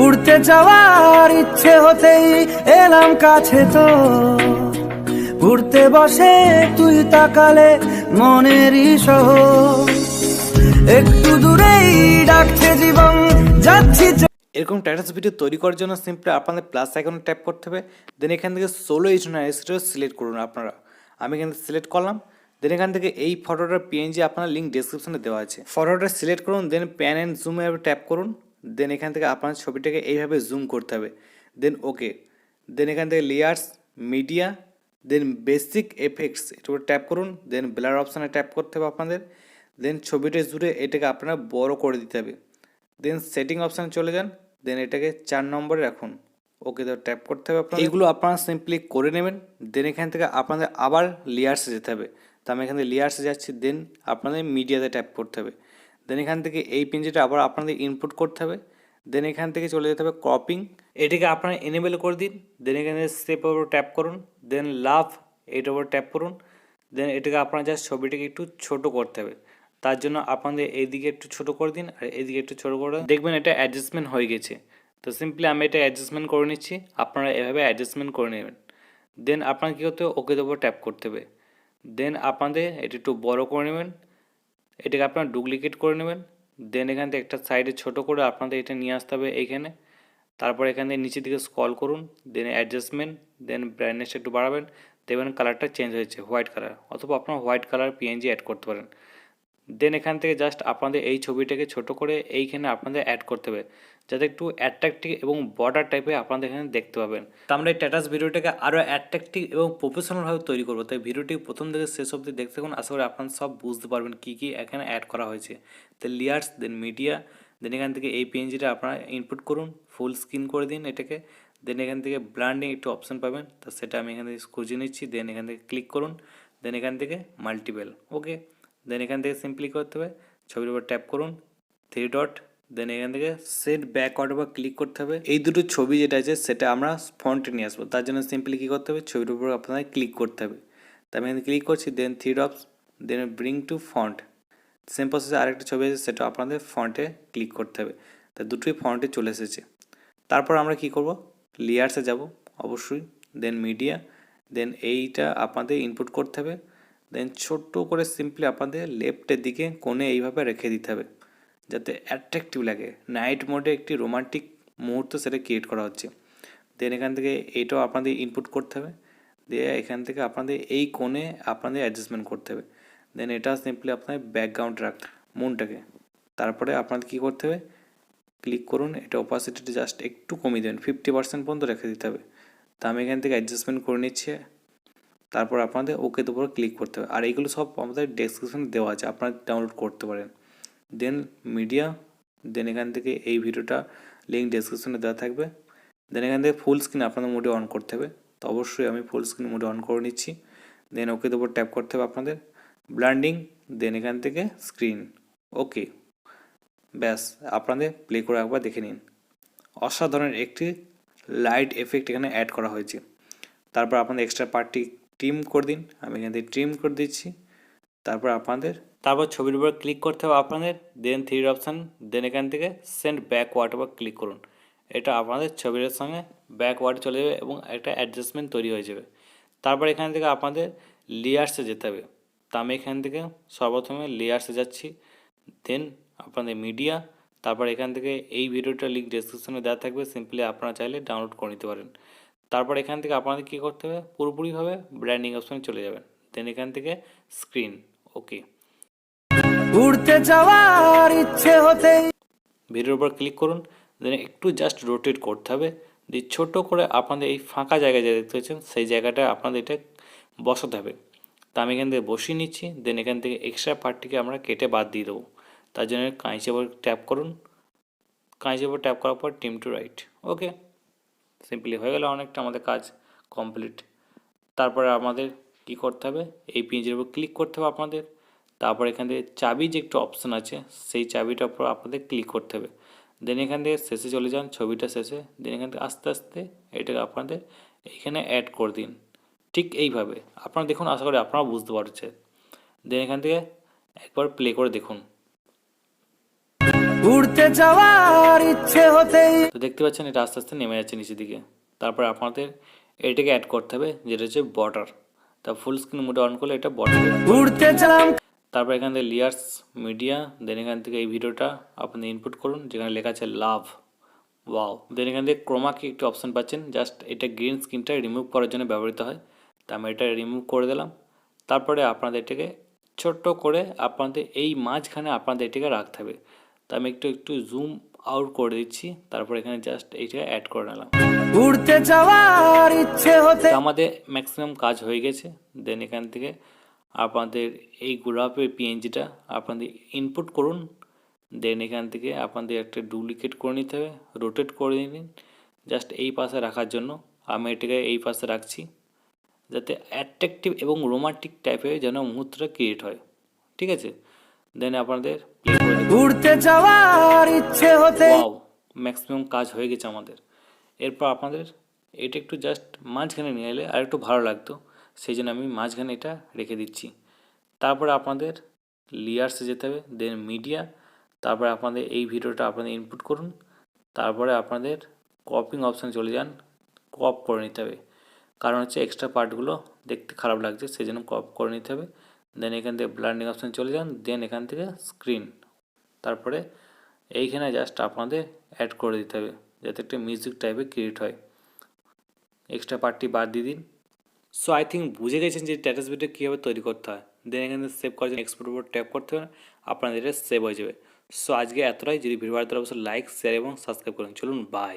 উড়তে যাওয়ার ইচ্ছে হতেই এলাম কাছে তো, উড়তে বসে তুই তাকালে মনেরই শহর, একটু দূরেই ডাকছে জীবন যাচ্ছি। এরকম টাইটাস ভিডিও তৈরি করার জন্য সিম্পলি আপনাদের প্লাস আইকনে ট্যাপ করতে হবে। দেন এখান থেকে সোলো এইচডিটা সিলেক্ট করুন আপনারা। আমি এখান থেকে সিলেক্ট করলাম। দেন এখান থেকে এই ফটোটার পিএনজি আপনার লিঙ্ক ডেসক্রিপশনে দেওয়া আছে। ফটোটা সিলেক্ট করুন, দেন প্যান অ্যান্ড জুমে ট্যাপ করুন। দেন এখান থেকে আপনার ছবিটাকে এইভাবে জুম করতে হবে। দেন ওকে। দেন এখান থেকে লেয়ার্স, মিডিয়া, দেন বেসিক এফেক্টস এটার উপর ট্যাপ করুন। দেন ব্লার অপশানে ট্যাপ করতে হবে আপনাদের। দেন ছবিটা জুড়ে এটাকে আপনারা বড় করে দিতে হবে। দেন সেটিং অপশানে চলে যান। দেন এটাকে 4 নম্বরে রাখুন। ওকে তো ট্যাপ করতে হবে আপনাদের। এইগুলো আপনারা সিম্পলি করে নেবেন। দেন এখান থেকে আপনাদের আবার লেয়ার্সে যেতে হবে। তো আমি এখান থেকে লেয়ার্সে যাচ্ছি। দেন আপনাদের মিডিয়াতে ট্যাপ করতে হবে। দেন এখান থেকে এই পিনজিটা আবার আপনাদের ইনপুট করতে হবে। দেন এখান থেকে চলে যেতে হবে ক্রপিং, এটিকে আপনারা এনেবেল করে দিন। দেন এখানে স্টেপের উপর ট্যাপ করুন। দেন লাভ এটার উপর ট্যাপ করুন। দেন এটাকে আপনারা জাস্ট ছবিটাকে একটু ছোট করতে হবে। তার জন্য আপনাদের এইদিকে একটু ছোট করে দিন আর এইদিকে একটু ছোট করে দেখবেন এটা অ্যাডজাস্টমেন্ট হয়ে গেছে। তো সিম্পলি আমি এটা অ্যাডজাস্টমেন্ট করে নিচ্ছি, আপনারা এভাবে অ্যাডজাস্টমেন্ট করে নেবেন। দেন আপনার কী করতে হবে, ওকের উপর ট্যাপ করতে হবে। দেন আপনাদের এটা একটু বড় করে নেবেন, এটাকে আপনারা ডুপ্লিকেট করে নেবেন। দেন এখান থেকে একটা সাইডে ছোট করে আপনাদের এটা নিয়ে আসতে হবে এইখানে। তারপর এখান থেকে নিচের দিকে স্ক্রল করুন। দেন অ্যাডজাস্টমেন্ট, দেন ব্রাইটনেসটা একটু বাড়াবেন। দেখবেন কালারটা চেঞ্জ হয়েছে হোয়াইট কালার, অথবা আপনারা হোয়াইট কালার পিএনজি অ্যাড করতে পারেন। দেন এখান থেকে জাস্ট আপনাদের এই ছবিটাকে ছোট করে এইখানে আপনাদের অ্যাড করতে হবে, যাতে একটু অ্যাট্রাকটিভ এবং বর্ডার টাইপের আপনাদের এখানে দেখতে পাবেন। তো আমরা এই স্ট্যাটাস ভিডিওটাকে আরও অ্যাট্রাকটিভ এবং প্রফেশনালভাবে তৈরি করবো। তাই ভিডিওটি প্রথম থেকে শেষ অবধি দেখতে থাকুন, আশা করি আপনারা সব বুঝতে পারবেন কী কী এখানে অ্যাড করা হয়েছে। তো লেয়ার্স, দেন মিডিয়া, দেন এখান থেকে এই পিএনজিটা আপনারা ইনপুট করুন, ফুল স্ক্রিন করে দিন এটাকে। দেন এখান থেকে ব্লান্ডিং একটু অপশান পাবেন, তো সেটা আমি এখান থেকে খুঁজে নিচ্ছি। দেন এখান থেকে ক্লিক করুন। দেন এখান থেকে মাল্টিপল, ওকে। দেন এখান থেকে সিম্পলি করতে হবে, ছবির উপর ট্যাপ করুন, 3 ডট। দেন এখান থেকে সেট ব্যাকওয়ার্ড বা ক্লিক করতে হবে। এই দুটো ছবি যেটা আছে সেটা আমরা ফন্টে নিয়ে আসবো, তার জন্য সিম্পলি কী করতে হবে, ছবির উপর আপনাদের ক্লিক করতে হবে। তো আমি এখানে ক্লিক করছি। Then 3 dots, then bring to front. Same প্রসেসে আরেকটা ছবি আছে, সেটা আপনাদের ফন্টে ক্লিক করতে হবে। তা দুটোই ফন্টে চলে এসেছে। তারপর আমরা কি করব, লেয়ার্সে যাব অবশ্যই। দেন মিডিয়া, দেন এইটা আপনাদের ইনপুট করতে হবে। দেন ছোট্ট করে সিম্পলি আপনাদের লেফটের দিকে কোণে এইভাবে রেখে দিতে হবে, যাতে অ্যাট্রাকটিভ লাগে। নাইট মোডে একটি রোমান্টিক মুহূর্ত সেটা ক্রিয়েট করা হচ্ছে। দেন এখান থেকে এইটাও আপনাদের ইনপুট করতে হবে। দিয়ে এখান থেকে আপনাদের এই কোণে আপনাদের অ্যাডজাস্টমেন্ট করতে হবে। দেন এটা সিম্পলি আপনাদের ব্যাকগ্রাউন্ড রাখতে মুনটাকে। তারপরে আপনাদের কী করতে হবে, ক্লিক করুন, এটা অপাসিটিটা জাস্ট একটু কমিয়ে দেবেন, 50% পর্যন্ত রেখে দিতে হবে। তা আমি এখান থেকে অ্যাডজাস্টমেন্ট করে নিচ্ছি। তারপর আপনাদের ওকের উপর ক্লিক করতে হবে। আর এইগুলো সব আমাদের ডেসক্রিপশনে দেওয়া আছে, আপনারা ডাউনলোড করতে পারেন। দেন মিডিয়া, দেন এখান থেকে এই ভিডিওটা লিঙ্ক ডেসক্রিপশনে দেওয়া থাকবে। দেন এখান থেকে ফুল স্ক্রিন আপনাদের মোডে অন করতে হবে। তো অবশ্যই আমি ফুল স্ক্রিন মোডে অন করে নিচ্ছি। দেন ওকের উপর ট্যাপ করতে হবে আপনাদের, ব্লান্ডিং, দেন এখান থেকে স্ক্রিন, ওকে। ব্যাস, আপনাদের প্লে করে একবার দেখে নিন। অসাধারণ একটি লাইট এফেক্ট এখানে অ্যাড করা হয়েছে। তারপর আপনাদের এক্সট্রা পার্টটি ট্রিম করে দিন, আমি এখান থেকে ট্রিম করে দিচ্ছি। তারপর ছবির উপর ক্লিক করতে হবে আপনাদের। দেন 3 অপশান, দেন এখান থেকে সেন্ড ব্যাকওয়ার্ড উপর ক্লিক করুন। এটা আপনাদের ছবির সঙ্গে ব্যাকওয়ার্ড চলে যাবে এবং একটা অ্যাডজাস্টমেন্ট তৈরি হয়ে যাবে। তারপর এখান থেকে আপনাদের লেয়ার্সে যেতে হবে। তো আমি এখান থেকে সর্বপ্রথমে লেয়ার্সে যাচ্ছি। দেন আপনাদের মিডিয়া, তারপর এখান থেকে এই ভিডিওটা লিঙ্ক ডেসক্রিপশনে দেওয়া থাকবে, সিম্পলি আপনারা চাইলে ডাউনলোড করে নিতে পারেন। তারপর এখান থেকে আপনাদের কী করতে হবে, পুরোপুরিভাবে ব্র্যান্ডিং অপশানে চলে যাবেন। দেন এখান থেকে স্ক্রিন, ওকে। উড়তে যাওয়ার ইচ্ছে হতেই ভিডিওর উপর ক্লিক করুন। দেন একটু জাস্ট রোটেট করতে হবে, দিয়ে ছোটো করে আপনাদের এই ফাঁকা জায়গায় যা দেখতে পাচ্ছেন সেই জায়গাটা আপনাদের এটা বসাতে হবে। তা আমি এখান থেকে বসিয়ে নিচ্ছি। দেন এখান থেকে এক্সট্রা পার্টটিকে আমরা কেটে বাদ দিয়ে দেবো। তার জন্য কাঁচির উপর ট্যাপ করুন। কাঁচির উপর ট্যাপ করার পর টিম টু রাইট, ওকে। সিম্পলি হয়ে গেল অনেকটা আমাদের কাজ কমপ্লিট। তারপরে আমাদের কি করতে হবে, এই পেজের উপর ক্লিক করতে হবে আপনাদের। তারপর এখান থেকে চাবি যে একটা অপশান আছে সেই চাবিটার উপর আপনাদের ক্লিক করতে হবে। দেন এখান থেকে শেষে চলে যান, ছবিটা শেষে। দেন এখান থেকে আস্তে আস্তে এটাকে আপনাদের এইখানে অ্যাড করে দিন, ঠিক এইভাবে। আপনারা দেখুন, আশা করি আপনারা বুঝতে পারছেন। দেন এখান থেকে একবার প্লে করে দেখুন। উড়তে যাওয়ার ইচ্ছে হতেই তো দেখতে পাচ্ছেন এটা আস্তে আস্তে নেমে যাচ্ছে নিচের দিকে। তারপর আপনাদের এটাকে অ্যাড করতে হবে, যেটা হচ্ছে বর্ডার। তা ফুল স্ক্রিন মোডে অন করলে এটা বর্ডার। উড়তে গেলাম। তারপর এখান থেকে লেয়ার্স মিডিয়া, দেন এখান থেকে এই ভিডিওটা আপনি ইনপুট করুন, যেখানে লেখা আছে লাভ। ওয়াও। দেন এখান থেকে ক্রোমাকে একটি অপশন পাচ্ছেন, জাস্ট এটা গ্রিন স্ক্রিনটা রিমুভ করার জন্য ব্যবহৃত হয়। তা আমি এটা রিমুভ করে দিলাম। তারপরে আপনাদের এটাকে ছোট্ট করে আপনাদের এই মাঝখানে আপনাদের এটাকে রাখতে হবে। তা আমি একটু একটু জুম আউট করে দিচ্ছি, তারপর এখানে জাস্ট এইটা অ্যাড করে নিলাম। উড়তে যাওয়ার ইচ্ছে হতে তো আমাদের ম্যাক্সিমাম কাজ হয়ে গেছে। দেন এখান থেকে আপনাদের এই গোলাপের পিএনজিটা আপনাদের ইনপুট করুন। দেন এখান থেকে আপনাদের একটা ডুপ্লিকেট করে নিতে হবে, রোটেট করে নিন জাস্ট এই পাশে রাখার জন্য। আমি এটাকে এই পাশে রাখছি, যাতে অ্যাট্রাকটিভ এবং রোমান্টিক টাইপের যেন মুহূর্তটা ক্রিয়েট হয়। ঠিক আছে, দেন আপনাদের প্লে করে দেখুন। উড়তে যাওয়ার ইচ্ছে হতে ওয়াও, ম্যাক্সিমাম কাজ হয়ে গেছে আমাদের। এরপর আপনাদের এটা একটু জাস্ট মাঝখানে নিয়ে এলে আর একটু ভালো লাগতো, সেই জন্য আমি মাঝখানে এটা রেখে দিচ্ছি। তারপরে আপনাদের লেয়ার্সে যেতে হবে, দেন মিডিয়া, তারপরে আপনাদের এই ভিডিওটা আপনাদের ইনপুট করুন। তারপরে আপনাদের ক্রপিং অপশানে চলে যান, ক্রপ করে নিতে হবে, কারণ হচ্ছে এক্সট্রা পার্টগুলো দেখতে খারাপ লাগছে, সেই জন্য ক্রপ করে নিতে হবে। দেন এখান থেকে ব্লান্ডিং অপশানে চলে যান, দেন এখান থেকে স্ক্রিন, তারপরে এইখানে জাস্ট আপনাদের অ্যাড করে দিতে হবে, যাতে একটা মিউজিক টাইপের ক্রিয়েট হয়। এক্সট্রা পার্টটি বাদ দিয়ে দিন। সো আই থিঙ্ক বুঝে গেছেন যে স্ট্যাটাস ভিডিও কীভাবে তৈরি করতে হয়। দেন এখানে সেভ করার জন্য এক্সপোর্ট উপর ট্যাপ করতে হবে, আপনাদের এটা সেভ হয়ে যাবে। সো আজকে এতটাই। যদি ভিডিও ভালো লাগে অবশ্যই লাইক, শেয়ার এবং সাবস্ক্রাইব করুন। চলুন বাই।